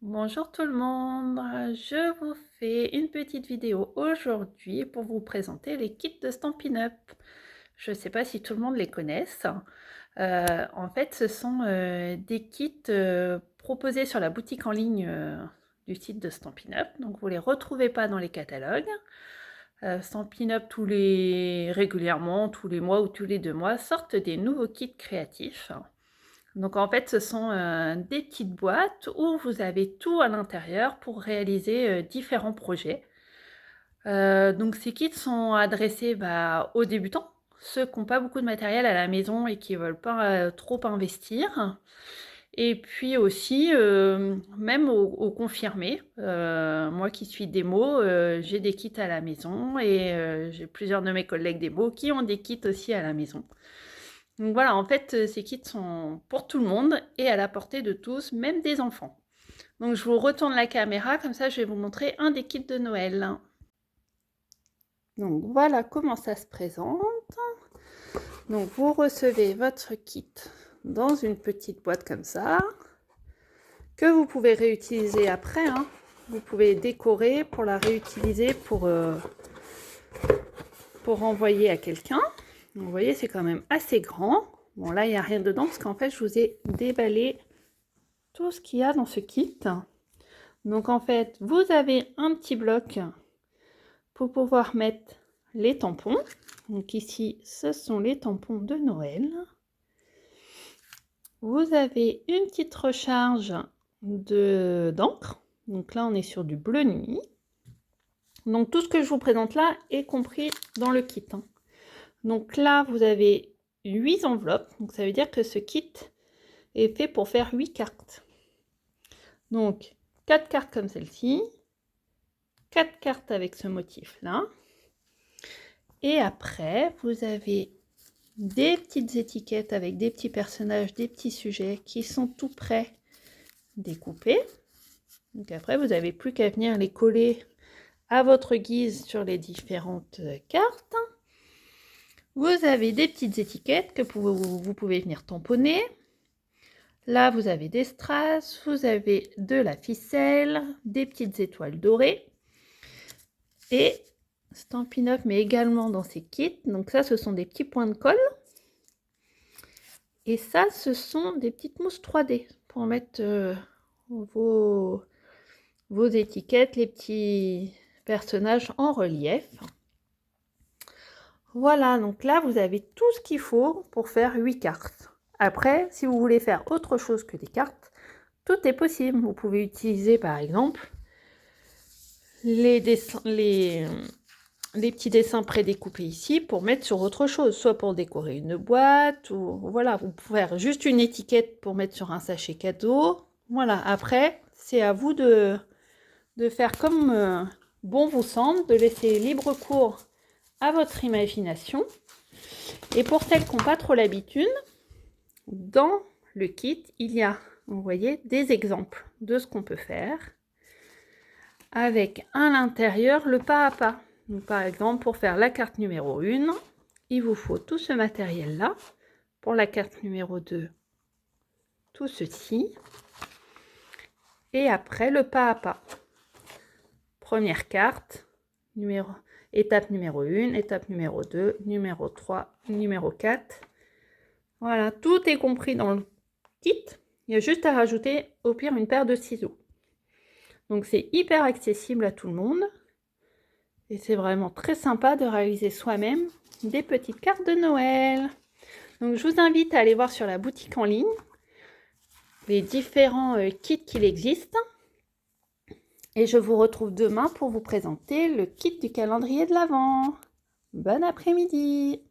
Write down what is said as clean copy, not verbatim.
Bonjour tout le monde, je vous fais une petite vidéo aujourd'hui pour vous présenter les kits de Stampin' Up. Je ne sais pas si tout le monde les connaisse. En fait, ce sont des kits proposés sur la boutique en ligne du site de Stampin' Up. Donc vous ne les retrouvez pas dans les catalogues. Stampin' Up régulièrement, tous les mois ou tous les 2 mois, sortent des nouveaux kits créatifs. Donc en fait, ce sont des petites boîtes où vous avez tout à l'intérieur pour réaliser différents projets. Donc ces kits sont adressés aux débutants, ceux qui n'ont pas beaucoup de matériel à la maison et qui ne veulent pas trop investir. Et puis aussi, même aux confirmés. Moi qui suis démo, j'ai des kits à la maison et j'ai plusieurs de mes collègues démo qui ont des kits aussi à la maison. Donc voilà, en fait, ces kits sont pour tout le monde et à la portée de tous, même des enfants. Donc je vous retourne la caméra, comme ça je vais vous montrer un des kits de Noël. Donc voilà comment ça se présente. Donc vous recevez votre kit dans une petite boîte comme ça, que vous pouvez réutiliser après. Vous pouvez décorer pour la réutiliser pour envoyer à quelqu'un. Vous voyez, c'est quand même assez grand. Bon, là, il n'y a rien dedans parce qu'en fait, je vous ai déballé tout ce qu'il y a dans ce kit. Donc, en fait, vous avez un petit bloc pour pouvoir mettre les tampons. Donc, ici, ce sont les tampons de Noël. Vous avez une petite recharge d'encre. Donc là, on est sur du bleu nuit. Donc, tout ce que je vous présente là est compris dans le kit. Donc là, vous avez 8 enveloppes. Donc ça veut dire que ce kit est fait pour faire 8 cartes. Donc 4 cartes comme celle-ci, 4 cartes avec ce motif-là. Et après, vous avez des petites étiquettes avec des petits personnages, des petits sujets qui sont tout prêts découpés. Donc après, vous n'avez plus qu'à venir les coller à votre guise sur les différentes cartes. Vous avez des petites étiquettes que vous pouvez venir tamponner. Là, vous avez des strass, vous avez de la ficelle, des petites étoiles dorées. Et Stampin' Up met également dans ces kits. Donc ça, ce sont des petits points de colle. Et ça, ce sont des petites mousses 3D pour mettre vos étiquettes, les petits personnages en relief. Voilà, donc là, vous avez tout ce qu'il faut pour faire 8 cartes. Après, si vous voulez faire autre chose que des cartes, tout est possible. Vous pouvez utiliser, par exemple, les petits dessins prédécoupés ici pour mettre sur autre chose, soit pour décorer une boîte, ou voilà, vous pouvez faire juste une étiquette pour mettre sur un sachet cadeau. Voilà, après, c'est à vous de faire comme bon vous semble, de laisser libre cours à votre imagination. Et pour celles qui n'ont pas trop l'habitude, dans le kit, il y a, vous voyez, des exemples de ce qu'on peut faire avec à l'intérieur le pas à pas. Donc, par exemple, pour faire la carte numéro 1, il vous faut tout ce matériel-là. Pour la carte numéro 2, tout ceci. Et après, le pas à pas. Première carte, étape numéro 1, étape numéro 2, numéro 3, numéro 4. Voilà, tout est compris dans le kit. Il y a juste à rajouter, au pire, une paire de ciseaux. Donc, c'est hyper accessible à tout le monde. Et c'est vraiment très sympa de réaliser soi-même des petites cartes de Noël. Donc je vous invite à aller voir sur la boutique en ligne les différents kits qu'il existe. Et je vous retrouve demain pour vous présenter le kit du calendrier de l'Avent. Bon après-midi!